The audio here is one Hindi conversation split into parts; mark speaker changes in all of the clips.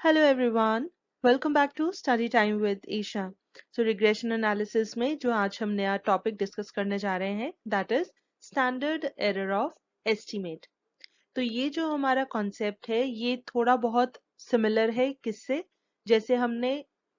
Speaker 1: Hello everyone, welcome back to Study Time with Isha. So regression analysis में जो आज हम नया टॉपिक डिस्कस करने जा रहे हैं that is standard error of estimate. तो ये जो हमारा कॉन्सेप्ट है ये थोड़ा बहुत सिमिलर है किससे, जैसे हमने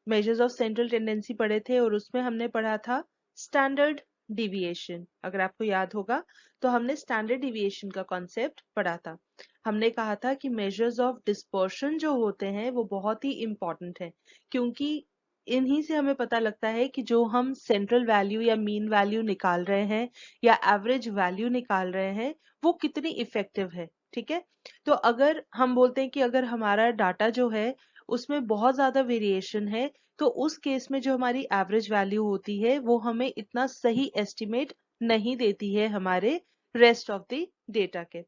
Speaker 1: मेजर्स ऑफ सेंट्रल टेंडेंसी पढ़े थे और उसमें हमने पढ़ा था स्टैंडर्ड डिविएशन. अगर आपको याद होगा तो हमने स्टैंडर्ड डिविएशन का कॉन्सेप्ट पढ़ा था. हमने कहा था कि मेजर्स ऑफ डिस्पर्शन जो होते हैं वो बहुत ही इंपॉर्टेंट है, क्योंकि इन्हीं से हमें पता लगता है कि जो हम सेंट्रल वैल्यू या मीन वैल्यू निकाल रहे हैं या एवरेज वैल्यू निकाल रहे हैं वो कितनी इफेक्टिव है. ठीक है, तो अगर हम बोलते हैं कि अगर हमारा डाटा जो है उसमें बहुत ज्यादा वेरिएशन है तो उस केस में जो हमारी एवरेज वैल्यू होती है वो हमें इतना सही एस्टिमेट नहीं देती है हमारे रेस्ट ऑफ द डेटा के.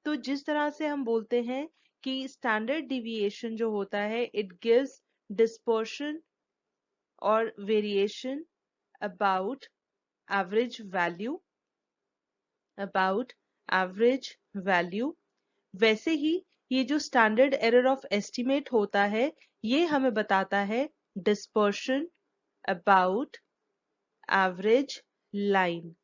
Speaker 1: तो जिस तरह से हम बोलते हैं कि स्टैंडर्ड डिविएशन जो होता है इट गिव्स डिस्पर्शन और वेरिएशन अबाउट एवरेज वैल्यू वैसे ही ये जो स्टैंडर्ड एरर ऑफ एस्टिमेट होता है ये हमें बताता है डिस्पर्शन अबाउट एवरेज लाइन.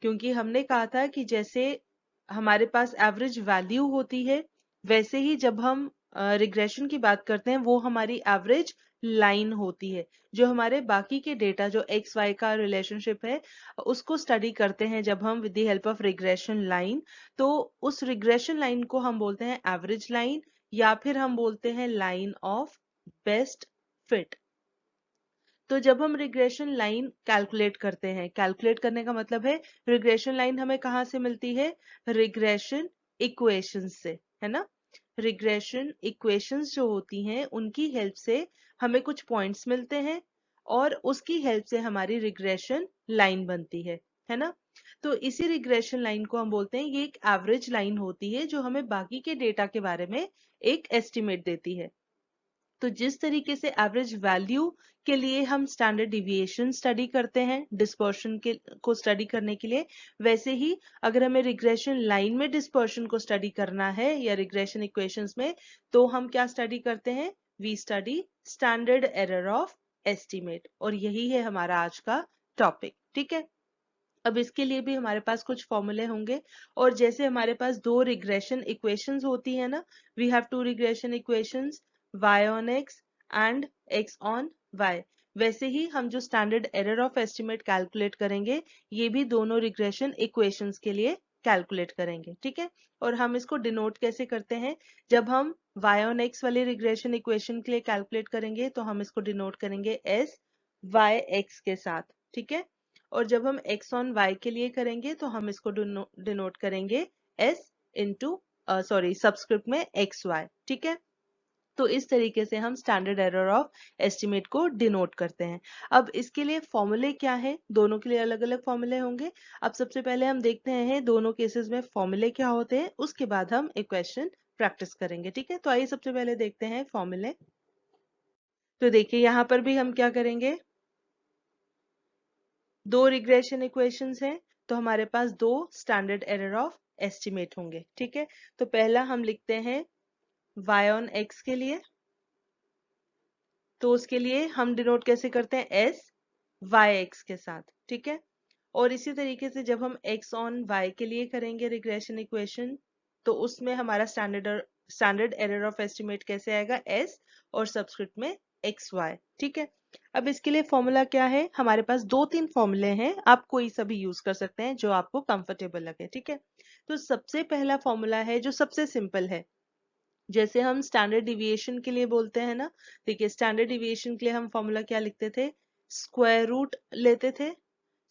Speaker 1: क्योंकि हमने कहा था कि जैसे हमारे पास एवरेज वैल्यू होती है वैसे ही जब हम रिग्रेशन की बात करते हैं वो हमारी एवरेज लाइन होती है. जो हमारे बाकी के डेटा जो एक्स वाई का रिलेशनशिप है उसको स्टडी करते हैं जब हम with the help of regression line, तो उस रिग्रेशन लाइन को हम बोलते हैं एवरेज लाइन या फिर हम बोलते हैं लाइन ऑफ बेस्ट फिट. तो जब हम रिग्रेशन लाइन कैलकुलेट करते हैं, कैलकुलेट करने का मतलब है रिग्रेशन लाइन हमें कहाँ से मिलती है, रिग्रेशन इक्वेशंस से, है ना. रिग्रेशन इक्वेशंस जो होती हैं उनकी हेल्प से हमें कुछ पॉइंट्स मिलते हैं और उसकी हेल्प से हमारी रिग्रेशन लाइन बनती है ना. तो इसी रिग्रेशन लाइन को हम बोलते हैं ये एक एवरेज लाइन होती है जो हमें बाकी के डेटा के बारे में एक एस्टिमेट देती है. तो जिस तरीके से एवरेज वैल्यू के लिए हम स्टैंडर्ड डिविएशन स्टडी करते हैं डिस्पर्शन के को स्टडी करने के लिए, वैसे ही अगर हमें रिग्रेशन लाइन में डिस्पर्शन को स्टडी करना है या रिग्रेशन इक्वेशंस में तो हम क्या स्टडी करते हैं, we study standard error of estimate. और यही है हमारा आज का टॉपिक. ठीक है, अब इसके लिए भी हमारे पास कुछ फॉर्मूले होंगे और जैसे हमारे पास दो रिग्रेशन इक्वेशंस होती है ना, we have two regression equations y on x and x on y. वैसे ही हम जो standard error of estimate calculate करेंगे ये भी दोनों रिग्रेशन इक्वेशंस के लिए कैलकुलेट करेंगे. ठीक है, और हम इसको डिनोट कैसे करते हैं, जब हम y on x वाली रिग्रेशन इक्वेशन के लिए कैलकुलेट करेंगे तो हम इसको डिनोट करेंगे s y x के साथ. ठीक है, और जब हम x on y के लिए करेंगे तो हम इसको डिनोट करेंगे s इंटू सबस्क्रिप्ट में xy. ठीक है, तो इस तरीके से हम स्टैंडर्ड एरर ऑफ एस्टिमेट को डिनोट करते हैं. अब इसके लिए फॉर्मूले क्या है, दोनों के लिए अलग अलग फॉर्मूले होंगे. अब सबसे पहले हम देखते हैं दोनों केसेस में फॉर्मूले क्या होते हैं, उसके बाद हम एक क्वेश्चन प्रैक्टिस करेंगे. ठीक है, तो आइए सबसे पहले देखते हैं फॉर्मूले. तो देखिए यहाँ पर भी हम क्या करेंगे, दो रिग्रेशन इक्वेशंस हैं तो हमारे पास दो स्टैंडर्ड एरर ऑफ एस्टिमेट होंगे. ठीक है, तो पहला हम लिखते हैं y on x के लिए, तो उसके लिए हम डिनोट कैसे करते हैं s y x के साथ. ठीक है, और इसी तरीके से जब हम x on y के लिए करेंगे रिग्रेशन इक्वेशन तो उसमें हमारा स्टैंडर्ड एरर ऑफ एस्टिमेट कैसे आएगा, s और सबस्क्रिप्ट में xy. ठीक है, अब इसके लिए फॉर्मूला क्या है, हमारे पास दो तीन फॉर्मूले हैं, आप कोई सा भी यूज कर सकते हैं जो आपको कंफर्टेबल लगे. ठीक है, तो सबसे पहला फॉर्मूला है जो सबसे सिंपल है, जैसे हम स्टैंडर्ड डिविएशन के लिए बोलते हैं ना. देखिए स्टैंडर्ड डिविएशन के लिए हम फॉर्मूला क्या लिखते थे, स्क्वायर रूट लेते थे.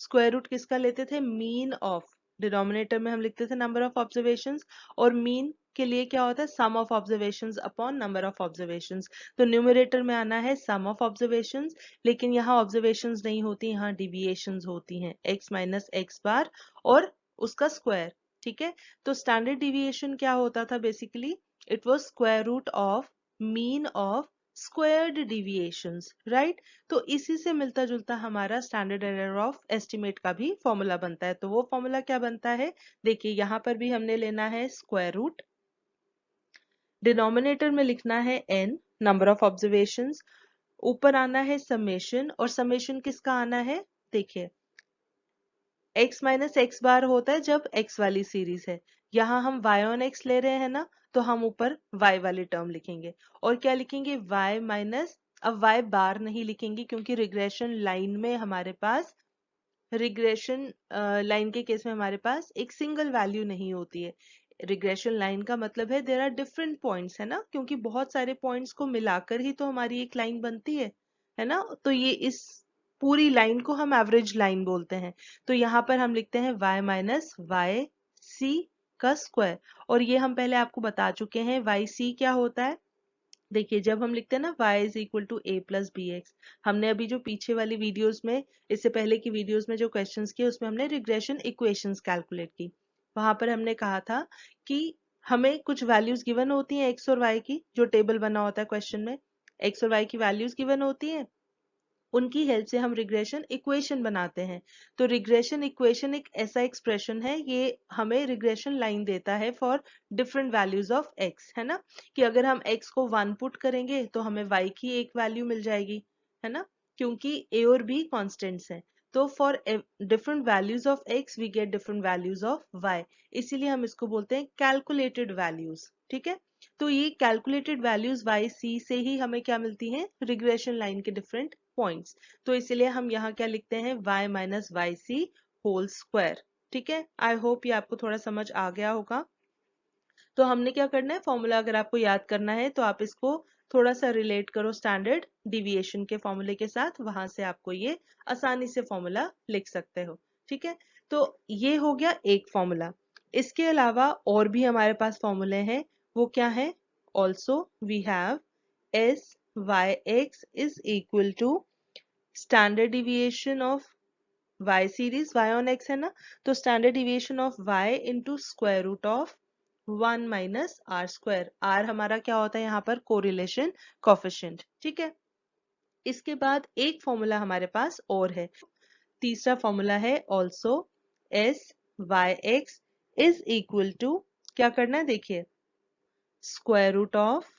Speaker 1: स्क्वायर रूट किसका लेते थे, मीन ऑफ, डिनोमिनेटर में हम लिखते थे नंबर ऑफ ऑब्जर्वेशंस और मीन के लिए क्या होता है, sum of observations upon number of observations. तो न्यूमरेटर में आना है सम ऑफ ऑब्जर्वेशंस, लेकिन यहाँ ऑब्जर्वेशंस नहीं होती, यहाँ डिविएशंस होती हैं, x माइनस एक्स बार और उसका स्क्वायर. ठीक है, तो स्टैंडर्ड डिविएशन क्या होता था, basically it was square root of mean of squared deviations, right. तो इसी से मिलता जुलता हमारा स्टैंडर्ड एरर ऑफ एस्टिमेट का भी फॉर्मूला बनता है. तो वो फॉर्मूला क्या बनता है, देखिए यहाँ पर भी हमने लेना है स्क्वायर रूट, डिनोमिनेटर में लिखना है n, नंबर ऑफ ऑब्जर्वेशंस, ऊपर आना है समेशन, और समेशन किसका आना है, देखिए x माइनस एक्स बार होता है जब x वाली सीरीज है, यहाँ हम y ऑन x ले रहे हैं ना, तो हम ऊपर y वाली टर्म लिखेंगे, और क्या लिखेंगे y माइनस, अब y बार नहीं लिखेंगे क्योंकि रिग्रेशन लाइन में हमारे पास, रिग्रेशन लाइन के केस में हमारे पास एक सिंगल वैल्यू नहीं होती है। रिग्रेशन लाइन का मतलब है देयर आर डिफरेंट पॉइंट्स, है ना, क्योंकि बहुत सारे पॉइंट्स को मिलाकर ही तो हमारी एक लाइन बनती है ना, तो ये इस पूरी लाइन को हम एवरेज लाइन बोलते हैं। तो यहाँ पर हम लिखते हैं y माइनस वाई सी का स्क्वायर, और ये हम पहले आपको बता चुके हैं वाई सी क्या होता है। देखिए जब हम लिखते हैं ना y is equal to a plus b x, हमने अभी जो पीछे वाली वीडियोस में, इससे पहले की वीडियोस में जो क्वेश्चंस किए उसमें हमने रिग्रेशन इक्वेशंस कैलकुलेट की, वहां पर हमने कहा था कि हमें कुछ वैल्यूज गिवन होती हैं x और y की, जो टेबल बना होता है क्वेश्चन में, x और y की वैल्यूज गिवन होती हैं, उनकी हेल्प से हम रिग्रेशन इक्वेशन बनाते हैं। तो रिग्रेशन इक्वेशन एक ऐसा एक्सप्रेशन है, ये हमें रिग्रेशन लाइन देता है for different values of x, है ना, कि अगर हम x को 1 पुट करेंगे तो हमें y की एक वैल्यू मिल जाएगी, है ना, क्योंकि a और b कॉन्स्टेंट्स हैं। तो for different values of x we get different values of y, इसीलिए हम इसको बोलते हैं कैलकुलेटेड वैल्यूज, ठीक है। तो ये कैलकुलेटेड वैल्यूज वाई सी से ही हमें क्या मिलती हैं, रिग्रेशन लाइन के डिफरेंट पॉइंट्स, तो इसलिए हम यहाँ क्या लिखते हैं y minus Y C whole square, ठीक है। आई होप ये आपको थोड़ा समझ आ गया होगा। तो हमने क्या करना है, फॉर्मूला अगर आपको याद करना है तो आप इसको थोड़ा सा रिलेट करो स्टैंडर्ड डिविएशन के फॉर्मूले के साथ, वहां से आपको ये आसानी से फॉर्मूला लिख सकते हो, ठीक है। तो ये हो गया एक फॉर्मूला। इसके अलावा और भी हमारे पास फॉर्मूले हैं, वो क्या है, also we have s y x is equal to standard deviation of y series, y on x है ना, तो standard deviation of y into square root of 1 minus r square, r हमारा क्या होता है यहाँ पर, कोरिलेशन कोफिशिएंट, ठीक है। इसके बाद एक फॉर्मूला हमारे पास और है, तीसरा फॉर्मूला है also s y x is equal to, क्या करना है देखिए, स्क्वायर रूट ऑफ,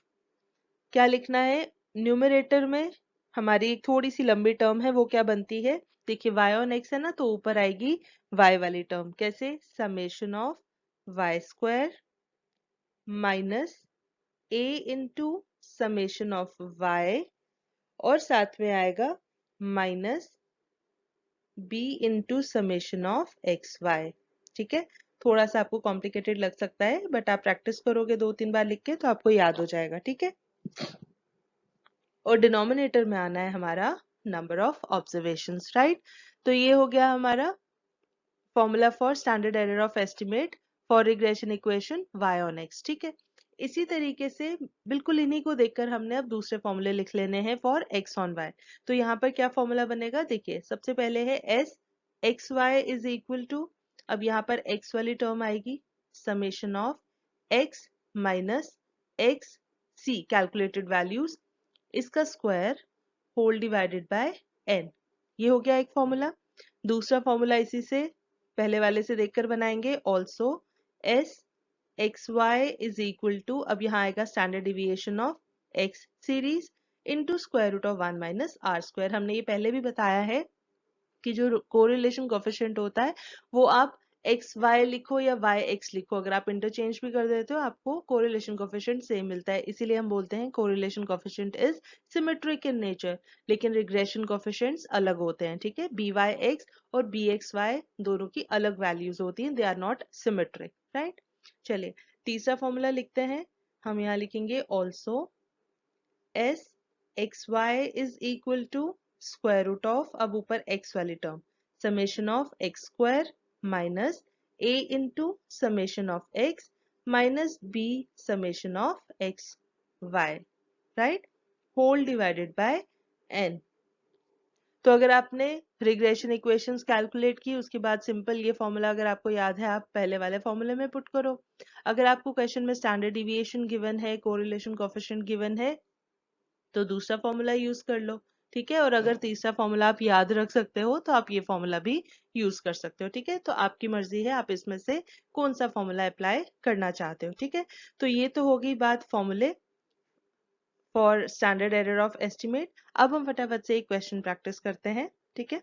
Speaker 1: क्या लिखना है, न्यूमरेटर में हमारी एक थोड़ी सी लंबी टर्म है, वो क्या बनती है, देखिए y ऑन x है ना, तो ऊपर आएगी y वाली टर्म, कैसे, summation of y square minus a into summation of y, और साथ में आएगा minus b into summation of x y, ठीक है। थोड़ा सा आपको कॉम्प्लिकेटेड लग सकता है, बट आप प्रैक्टिस करोगे 2-3 बार लिख के तो आपको याद हो जाएगा, ठीक है। और डिनोमिनेटर में आना है हमारा नंबर ऑफ ऑब्जर्वेशंस, राइट। तो ये हो गया हमारा formula for standard error of estimate for regression equation y on x, ठीक है। इसी तरीके से बिल्कुल इन्हीं को देखकर हमने अब दूसरे फॉर्मूले लिख लेने हैं फॉर x ऑन y। तो यहाँ पर क्या फॉर्मूला बनेगा, देखिए सबसे पहले है s x Y is equal to, अब यहाँ पर x वाली टर्म आएगी summation of x minus x C calculated values, इसका square whole divided by n, ये हो गया एक फॉर्मूला। दूसरा फॉर्मूला इसी से पहले वाले से देखकर बनाएंगे, also s x Y is equal to, अब यहाँ आएगा standard deviation of x series into square root of 1 minus r square. हमने ये पहले भी बताया है कि जो कोरिलेशन कोफिशिएंट होता है वो आप एक्स वाई लिखो या वाई एक्स लिखो, अगर आप इंटरचेंज भी कर देते हो आपको कोरिलेशन कोफिशिएंट सेम मिलता है, इसीलिए हम बोलते हैं correlation coefficient is symmetric in nature, लेकिन रिग्रेशन कोफिशिएंट्स अलग होते हैं, ठीक है। बी वाई एक्स और बी एक्स वाई दोनों की अलग वैल्यूज होती हैं, they are not symmetric, right. चलिए तीसरा फॉर्मूला लिखते हैं, हम यहाँ लिखेंगे also s x Y is equal to square root of, अब ऊपर x वाली term, summation of x square minus a into summation of x minus b summation of x y, right, whole divided by n। तो अगर आपने रिग्रेशन इक्वेशंस कैलकुलेट की उसके बाद सिंपल ये फॉर्मूला अगर आपको याद है आप पहले वाले फॉर्मूले में पुट करो। अगर आपको क्वेश्चन में स्टैंडर्ड डिविएशन गिवन है, कोरिलेशन कोफिशिएंट गिवन है, तो दूसरा फॉर्मूला यूज कर लो, ठीक है। और अगर तीसरा फॉर्मूला आप याद रख सकते हो तो आप ये फॉर्मूला भी यूज कर सकते हो। ठीक है, तो आपकी मर्जी है आप इसमें से कौन सा फॉर्मूला अप्लाई करना चाहते हो। ठीक है, तो ये तो हो गई बात फॉर्मूले for standard error of estimate. अब हम फटाफट से एक क्वेश्चन प्रैक्टिस करते हैं। ठीक है,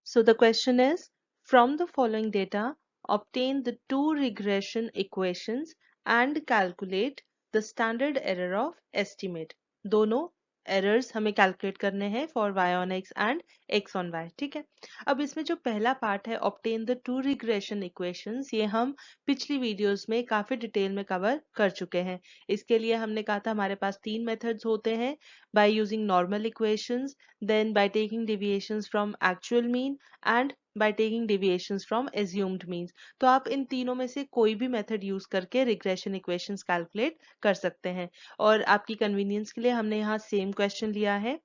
Speaker 1: so the question is, from the following data, obtain the two regression equations and calculate the standard error of estimate। दोनों एरर्स हमें कैलकुलेट करने हैं for y on x and x on y। ठीक है, अब इसमें जो पहला पार्ट है obtain the two regression equations, ये हम पिछली वीडियोस में काफी डिटेल में कवर कर चुके हैं। इसके लिए हमने कहा था हमारे पास तीन मेथड्स होते हैं, by using normal equations, then by taking deviations from actual mean and by taking deviations from assumed means। तो आप इन तीनों में से कोई भी मेथड यूज करके रिग्रेशन इक्वेशंस कैलकुलेट कर सकते हैं। और आपकी कन्वीनियंस के लिए हमने यहाँ सेम क्वेश्चन लिया है,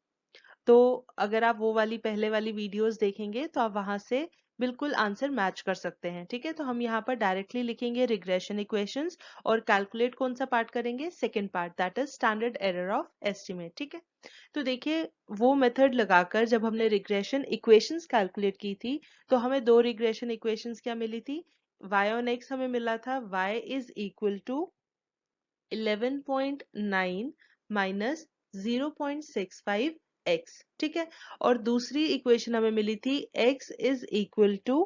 Speaker 1: तो अगर आप वो वाली पहले वाली वीडियोस देखेंगे तो आप वहां से बिल्कुल आंसर मैच कर सकते हैं। ठीक है, तो हम यहाँ पर डायरेक्टली लिखेंगे रिग्रेशन इक्वेशंस और कैलकुलेट कौन सा पार्ट करेंगे, second part, that is standard error of estimate. ठीक है, तो देखिए वो मेथड लगाकर जब हमने रिग्रेशन इक्वेशंस कैलकुलेट की थी तो हमें दो रिग्रेशन इक्वेशंस क्या मिली थी, y on x हमें मिला था y is equal to 11.9 minus 0.65 x। ठीक है, और दूसरी इक्वेशन हमें मिली थी x is equal to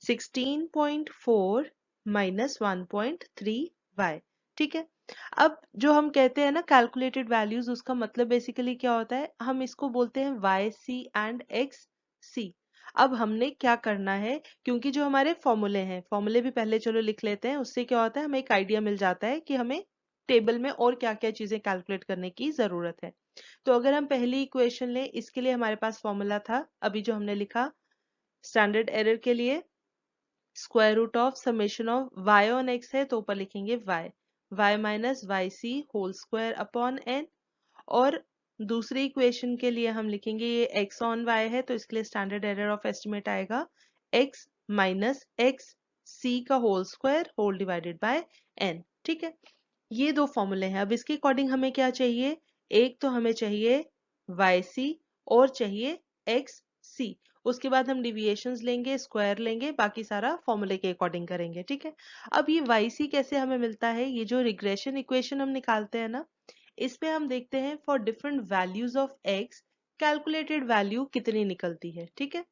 Speaker 1: 16.4 minus 1.3 y। ठीक है, अब जो हम कहते हैं ना कैलकुलेटेड वैल्यूज, उसका मतलब बेसिकली क्या होता है, हम इसको बोलते हैं वाई सी एंड एक्स सी। अब हमने क्या करना है, क्योंकि जो हमारे फॉर्मूले हैं, फॉर्मूले भी पहले चलो लिख लेते हैं, उससे क्या होता है हमें एक आइडिया मिल जाता है कि हमें टेबल में और क्या क्या चीजें कैलकुलेट करने की जरूरत है। तो अगर हम पहली इक्वेशन लें, इसके लिए हमारे पास फॉर्मूला था अभी जो हमने लिखा स्टैंडर्ड एरर के लिए, square root of summation of y on x है तो ऊपर लिखेंगे y minus Y C whole square upon n। और दूसरी इक्वेशन के लिए हम लिखेंगे ये x ऑन y है तो इसके लिए स्टैंडर्ड एरर ऑफ एस्टिमेट आएगा x माइनस एक्स सी का whole square whole divided by n। ठीक है, ये दो फॉर्मूले हैं। अब इसके अकॉर्डिंग हमें क्या चाहिए, एक तो हमें चाहिए yc और चाहिए xc। उसके बाद हम डिविएशंस लेंगे, स्क्वायर लेंगे, बाकी सारा फॉर्मूले के अकॉर्डिंग करेंगे। ठीक है, अब ये yc कैसे हमें मिलता है, ये जो रिग्रेशन इक्वेशन हम निकालते हैं ना, इसमें हम देखते हैं for different values of x calculated value कितनी निकलती है। ठीक है,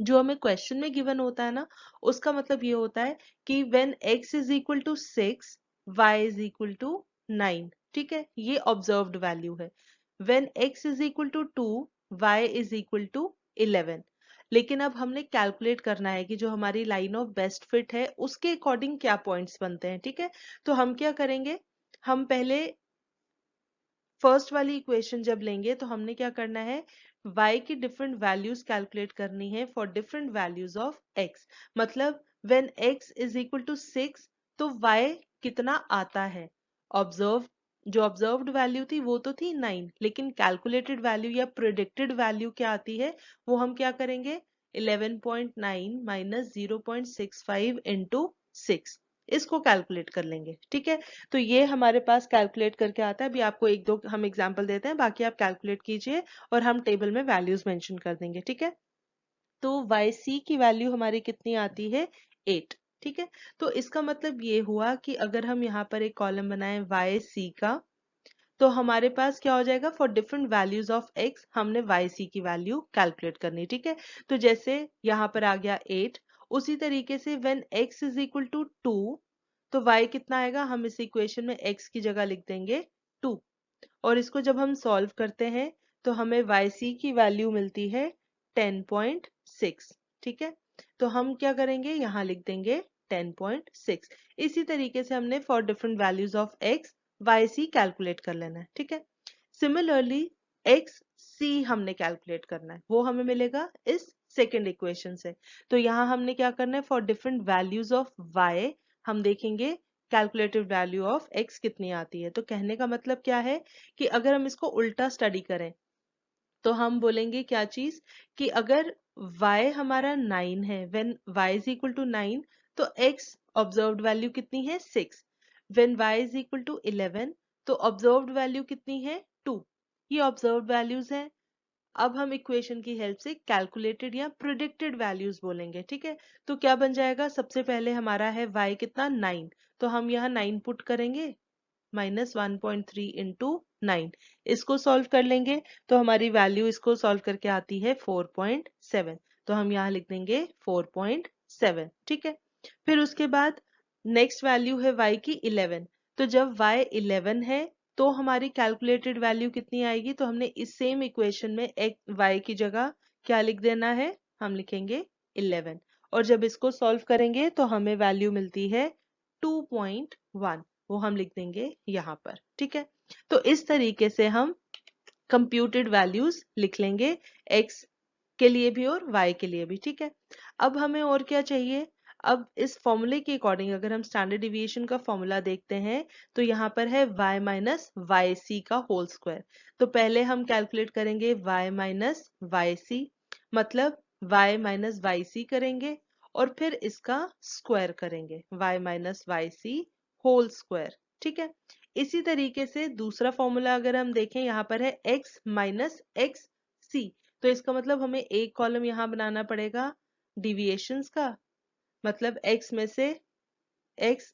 Speaker 1: जो हमें क्वेश्चन में गिवन होता है ना, उसका मतलब ये होता है कि when x is equal to 6 y is equal to 9। ठीक है, ये ऑब्जर्व्ड वैल्यू है। When x is equal to 2 y is equal to 11। लेकिन अब हमने कैलकुलेट करना है कि जो हमारी लाइन ऑफ बेस्ट फिट है उसके अकॉर्डिंग क्या पॉइंट्स बनते हैं। ठीक है, तो हम क्या करेंगे, हम पहले फर्स्ट वाली इक्वेशन जब लेंगे तो हमने क्या करना है, y की डिफरेंट वैल्यूज कैलकुलेट करनी है for different values of x। मतलब when x is equal to 6 तो y कितना आता है, ऑब्जर्व जो ऑब्जर्व्ड वैल्यू थी वो तो थी 9, लेकिन कैलकुलेटेड वैल्यू या प्रिडिक्टेड वैल्यू क्या आती है, वो हम क्या करेंगे 11.9 माइनस 0.65 इंटू 6, इसको कैलकुलेट कर लेंगे। ठीक है, तो ये हमारे पास कैलकुलेट करके आता है। अभी आपको एक दो हम एग्जांपल देते हैं, बाकी आप कैलकुलेट कीजिए और हम टेबल में वैल्यूज मेंशन कर देंगे। ठीक है, तो yc की वैल्यू हमारी कितनी आती है 8। ठीक है, तो इसका मतलब ये हुआ कि अगर हम यहाँ पर एक कॉलम बनाएं yc का, तो हमारे पास क्या हो जाएगा, for different values of x हमने yc की वैल्यू कैलकुलेट करनी। ठीक है, तो जैसे यहाँ पर आ गया 8, उसी तरीके से when x is equal to 2 तो y कितना आएगा, हम इस इक्वेशन में x की जगह लिख देंगे 2। और इसको जब हम सॉल्व करते हैं तो हमें yc की वैल्यू मिलती है 10.6। ठीक है, तो हम क्या करेंगे, यहाँ लिख देंगे 10.6। इसी तरीके से हमने for different values of x yc calculate कर लेना है। ठीक है, सिमिलरली xc हमने कैलकुलेट करना है, वो हमें मिलेगा इस सेकेंड इक्वेशन से। तो यहाँ हमने क्या करना है, for different values of y हम देखेंगे कैलकुलेटेड वैल्यू ऑफ x कितनी आती है। तो कहने का मतलब क्या है कि अगर हम इसको उल्टा स्टडी करें तो हम बोलेंगे क्या चीज, कि अगर y हमारा 9 है, when y is equal to 9 तो x ऑब्जर्व्ड वैल्यू कितनी है 6। When y is equal to 11 तो ऑब्जर्व्ड वैल्यू कितनी है 2। ये ऑब्जर्व्ड वैल्यूज हैं। अब हम इक्वेशन की हेल्प से कैलकुलेटेड या प्रिडिक्टेड वैल्यूज बोलेंगे, ठीक है। तो क्या बन जाएगा, सबसे पहले हमारा है y कितना 9, तो हम यहाँ 9 पुट करेंगे, -1.3 इंटू 9, इसको सॉल्व कर लेंगे तो हमारी वैल्यू इसको सॉल्व करके आती है 4.7, तो हम यहाँ लिख देंगे 4.7, ठीक है। फिर उसके बाद नेक्स्ट वैल्यू है y की 11, तो जब y 11 है तो हमारी कैलकुलेटेड वैल्यू कितनी आएगी, तो हमने इस सेम इक्वेशन में y की जगह क्या लिख देना है, हम लिखेंगे 11, और जब इसको सॉल्व करेंगे तो हमें वैल्यू मिलती है 2.1, वो हम लिख देंगे यहाँ पर, ठीक है। तो इस तरीके से हम कंप्यूटेड वैल्यूज लिख लेंगे x के लिए भी और y के लिए भी, ठीक है। अब हमें और क्या चाहिए, अब इस फॉर्मूले के अकॉर्डिंग अगर हम स्टैंडर्ड डिविएशन का फॉर्मूला देखते हैं तो यहाँ पर है y माइनस वाई सी का होल स्क्वायर, तो पहले हम कैलकुलेट करेंगे y माइनस वाई सी, मतलब y माइनस वाई सी करेंगे और फिर इसका स्क्वायर करेंगे, y minus Y C whole square, ठीक है। इसी तरीके से दूसरा फॉर्मूला अगर हम देखें, यहाँ पर है x माइनस एक्स सी, तो इसका मतलब हमें एक कॉलम यहाँ बनाना पड़ेगा डिविएशंस का, मतलब x में से x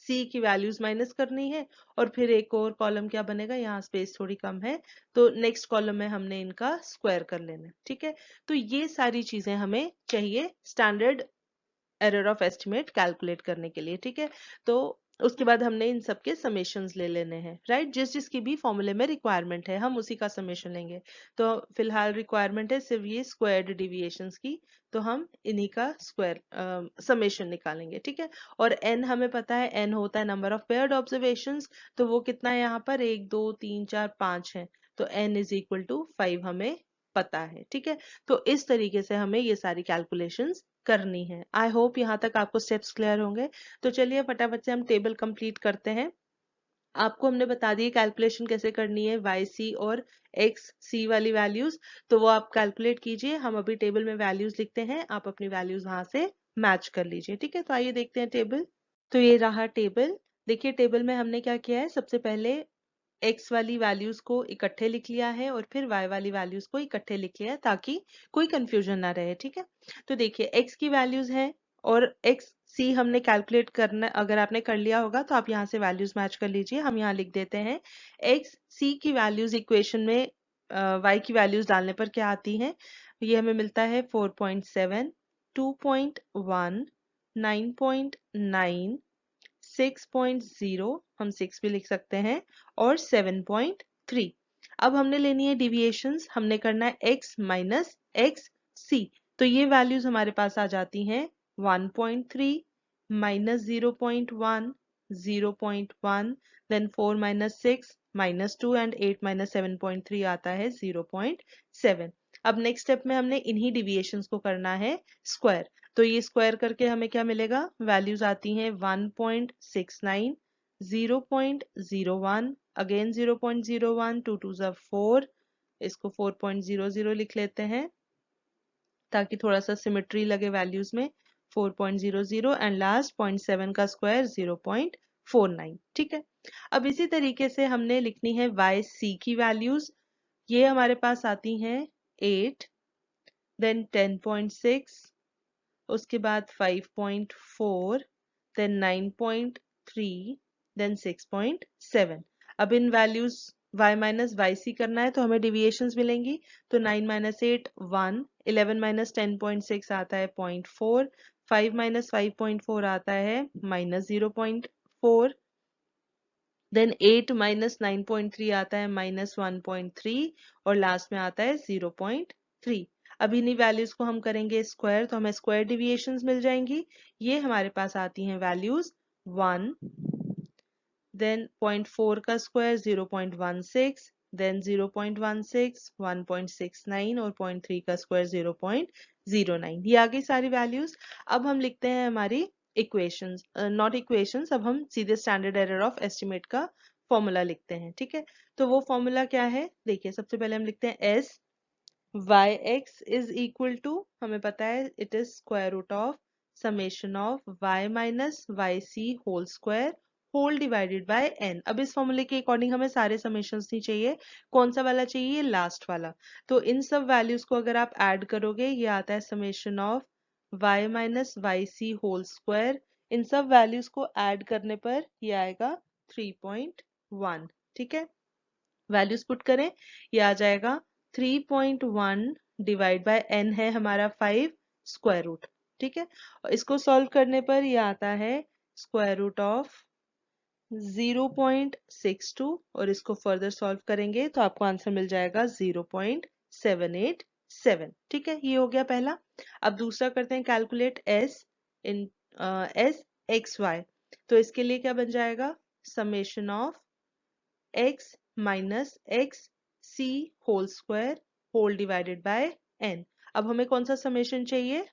Speaker 1: c की वैल्यूज माइनस करनी है, और फिर एक और कॉलम क्या बनेगा, यहाँ स्पेस थोड़ी कम है तो नेक्स्ट कॉलम में हमने इनका स्क्वायर कर लेना है, ठीक है। तो ये सारी चीजें हमें चाहिए standard error of estimate calculate करने के लिए, ठीक है। तो उसके बाद हमने इन सब के समेशंस ले लेने हैं, राइट, जिस जिसकी भी फॉर्मूले में रिक्वायरमेंट है हम उसी का समेशन लेंगे। तो फिलहाल रिक्वायरमेंट है सिर्फ ये स्क्वायर्ड डिविएशंस की, तो हम इन्हीं का स्क्वायर समेशन निकालेंगे, ठीक है। और n हमें पता है, n होता है नंबर ऑफ पेयर्ड ऑब्जर्वेशंस, तो वो कितना है यहाँ पर 1 2 3 4 5 है, तो n इज इक्वल टू 5 हमें पता है, ठीक है। तो इस तरीके से हमें ये सारी कैलकुलेशंस करनी है। आई होप यहाँ तक आपको स्टेप्स क्लियर होंगे। तो चलिए फटाफट से हम टेबल कंप्लीट करते हैं। आपको हमने बता दी कैलकुलेशन कैसे करनी है वाई सी और एक्स सी वाली वैल्यूज, तो वो आप कैलकुलेट कीजिए, हम अभी टेबल में वैल्यूज लिखते हैं, आप अपनी वैल्यूज वहां से मैच कर लीजिए, ठीक है। तो आइए देखते हैं टेबल। तो ये रहा टेबल। देखिए टेबल में हमने क्या किया है, सबसे पहले x वाली वैल्यूज को इकट्ठे लिख लिया है और फिर y वाली वैल्यूज को इकट्ठे लिख लिया है ताकि कोई कंफ्यूजन ना रहे, ठीक है। तो देखिए x की वैल्यूज हैं और x c हमने कैलकुलेट करना, अगर आपने कर लिया होगा तो आप यहाँ से वैल्यूज मैच कर लीजिए। हम यहाँ लिख देते हैं x c की वैल्यूज इक्वेशन में y की वैल्यूज डालने पर क्या आती हैं, ये हमें मिलता है 4.7, 2.1, 9.9, 6.0, हम 6 भी लिख सकते हैं, और 7.3। अब हमने लेनी है डिविएशंस, हमने करना है x माइनस एक्स सी, तो ये वैल्यूज हमारे पास आ जाती हैं 1.3, minus 0.1, 0.1, then 4 minus 6, -2 and 8 minus 7.3 आता है 0.7। अब नेक्स्ट स्टेप में हमने इन्हीं डिविएशंस को करना है स्क्वायर, तो ये स्क्वायर करके हमें क्या मिलेगा, वैल्यूज आती हैं 1.69, 0.01, अगेन 0.01, 2 2 ज़ा 4, इसको 4.00 लिख लेते हैं ताकि थोड़ा सा सिमेट्री लगे वैल्यूज में, 4.00 एंड लास्ट 0.7 का स्क्वायर 0.49, ठीक है। अब इसी तरीके से हमने लिखनी है वाई सी की वैल्यूज, ये हमारे पास आती हैं 8, देन 10.6, उसके बाद 5.4, देन 9.3, देन 6.7। अब इन values y minus Y C करना है तो हमें डिविएशंस मिलेंगी, तो 9 माइनस 8 1, 11 माइनस 10.6 आता है 0.4, 5 माइनस 5.4 आता है -0.4, देन 8 माइनस 9.3 आता है -1.3, और लास्ट में आता है 0.3। अब इन्हीं वैल्यूज को हम करेंगे स्क्वायर तो हमें स्क्वायर डिविएशंस मिल जाएंगी, ये हमारे पास आती हैं वैल्यूज 1, देन 0.4 का स्क्वायर 0.16, देन 0.16, 1.69 और 0.3 का स्क्वायर 0.09, ये आ गई सारी वैल्यूज। अब हम लिखते हैं हमारी इक्वेशंस, नॉट इक्वेशंस, अब हम सीधे स्टैंडर्ड एरर ऑफ एस्टिमेट का फॉर्मूला लिखते हैं, ठीक है। तो वो फॉर्मूला क्या है, देखिए सबसे पहले हम लिखते हैं s y x is equal to, हमें पता है it is square root of summation of y minus Y C whole square whole divided by n. अब इस फॉर्मूले के अकॉर्डिंग हमें सारे समेशंस नहीं चाहिए, कौन सा वाला चाहिए, लास्ट वाला। तो इन सब वैल्यूज को अगर आप ऐड करोगे ये आता है summation of y minus Y C whole square. इन सब वैल्यूज को ऐड करने पर ये आएगा 3.1। ठीक है, वैल्यूज पुट करें, ये आ जाएगा 3.1 डिवाइड बाय n है हमारा 5 स्क्वायर रूट। ठीक है, और इसको सॉल्व करने पर ये आता है स्क्वायर रूट ऑफ 0.62 और इसको फर्दर सॉल्व करेंगे तो आपको आंसर मिल जाएगा 0.787। ठीक है, ये हो गया पहला। अब दूसरा करते हैं calculate s in s x y. तो इसके लिए क्या बन जाएगा, summation of x minus x c whole square whole divided by n। अब हमें कौन सा समेशन चाहिए,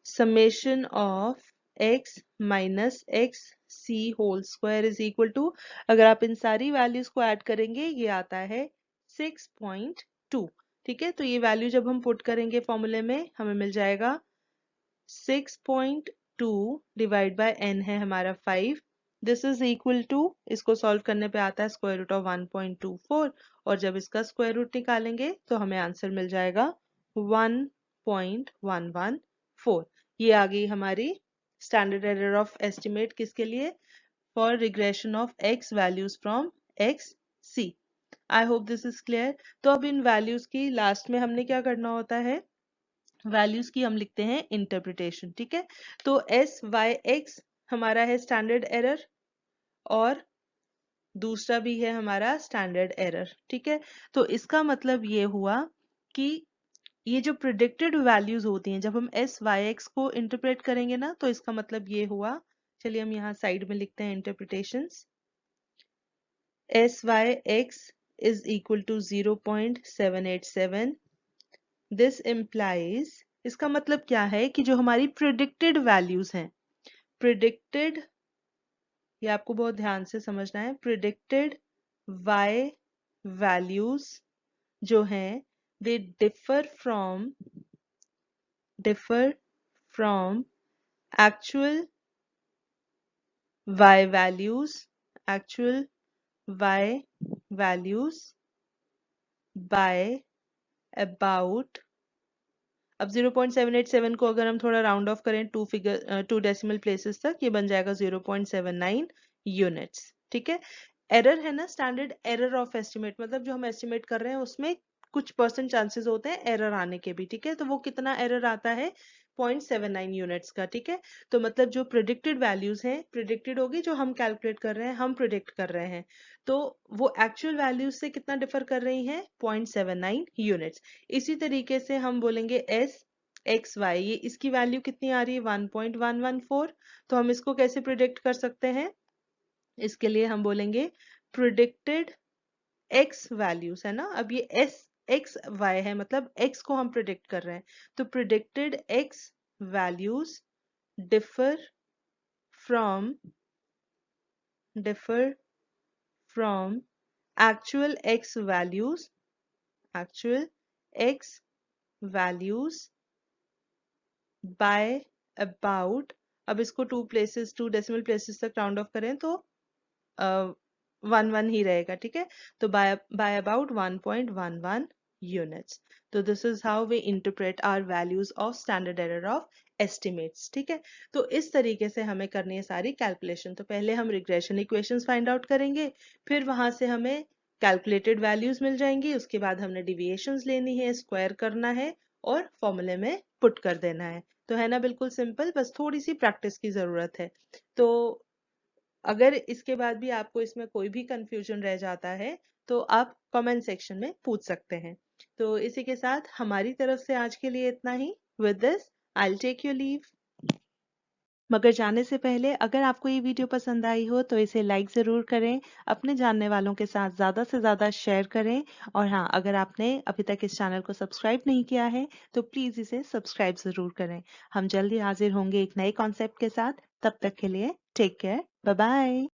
Speaker 1: summation of x minus x c whole square is equal to, अगर आप इन सारी वैल्यूज को ऐड करेंगे ये आता है 6.2। ठीक है, तो ये वैल्यू जब हम पुट करेंगे फॉर्मूले में हमें मिल जाएगा 6.2 डिवाइड बाय n है हमारा 5। दिस इज इक्वल टू, इसको सॉल्व करने पे आता है स्क्वायर रूट ऑफ 1.24 और जब इसका स्क्वायर रूट निकालेंगे तो हमें आंसर मिल जाएगा 1.114। ये आ गई हमारी स्टैंडर्ड एरर ऑफ एस्टिमेट, किसके लिए, for regression of x values from x c। I hope this is clear. तो अब इन वैल्यूज की लास्ट में हमने क्या करना होता है, वैल्यूज की हम लिखते हैं इंटरप्रिटेशन। ठीक है, तो एस वाई एक्स हमारा है स्टैंडर्ड एरर और दूसरा भी है हमारा स्टैंडर्ड एरर। ठीक है, तो इसका मतलब ये हुआ कि ये जो प्रिडिक्टेड वैल्यूज होती हैं जब हम एस वाई एक्स को इंटरप्रेट करेंगे ना, तो इसका मतलब ये हुआ, चलिए हम यहाँ साइड में लिखते हैं interpretations. S y x is equal to 0.787। This implies, इसका मतलब क्या है कि जो हमारी प्रिडिक्टेड वैल्यूज हैं, प्रिडिक्टेड, ये आपको बहुत ध्यान से समझना है, प्रिडिक्टेड y वैल्यूज जो हैं they differ from actual y values, actual y values by about, अब 0.787 को अगर हम थोड़ा राउंड ऑफ करें टू डेसिमल प्लेसेस तक, ये बन जाएगा 0.79 यूनिट्स। ठीक है, एरर है ना, स्टैंडर्ड एरर ऑफ एस्टिमेट, मतलब जो हम एस्टिमेट कर रहे हैं उसमें कुछ परसेंट चांसेस होते हैं एरर आने के भी। ठीक है, तो वो कितना एरर आता है, 0.79 यूनिट्स का। ठीक है, तो मतलब जो प्रिडिक्टेड वैल्यूज हैं, प्रिडिक्टेड होगी जो हम कैलकुलेट कर रहे हैं, हम प्रिडिक्ट कर रहे हैं, तो वो एक्चुअल वैल्यूज से कितना डिफर कर रही हैं, 0.79 यूनिट्स। इसी तरीके से हम बोलेंगे एस एक्स वाई, ये इसकी वैल्यू कितनी आ रही है, 1.114। तो हम इसको कैसे प्रिडिक्ट कर सकते हैं, इसके लिए हम बोलेंगे प्रिडिक्टेड एक्स वैल्यूज, है ना। अब ये एस एक्स वाई है, मतलब एक्स को हम प्रिडिक्ट कर रहे हैं, तो predicted x values differ from actual x values by about, अब इसको टू डेसिमल प्लेसेस तक राउंड ऑफ करें तो 1 ही रहेगा। ठीक है, तो by about 1.11 यूनिट्स। तो this is how we interpret our values of standard error of estimates. ठीक है, तो इस तरीके से हमें करनी है सारी कैलकुलेशन। तो पहले हम रिग्रेशन इक्वेशंस फाइंड आउट करेंगे, फिर वहां से हमें कैलकुलेटेड वैल्यूज मिल जाएंगी, उसके बाद हमने डिविएशंस लेनी है, स्क्वायर करना है और फॉर्मूले में पुट कर देना है। तो है ना, बिल्कुल सिंपल, बस थोड़ी सी प्रैक्टिस की जरूरत है। तो अगर इसके बाद भी आपको इसमें कोई भी कंफ्यूजन रह जाता है तो आप कमेंट सेक्शन में पूछ सकते हैं। तो इसी के साथ हमारी तरफ से आज के लिए इतना ही। With this I will take your leave. मगर जाने से पहले अगर आपको ये वीडियो पसंद आई हो तो इसे लाइक ज़रूर करें, अपने जानने वालों के साथ ज़्यादा से ज़्यादा शेयर करें और हाँ, अगर आपने अभी तक इस चैनल को सब्सक्राइब नहीं किया है तो प्लीज़ इसे सब्सक्राइब ज़रूर करें। हम जल्दी हाजिर होंगे एक नए कॉन्सेप्ट के साथ, तब तक के लिए टेक केयर, बाय बाय।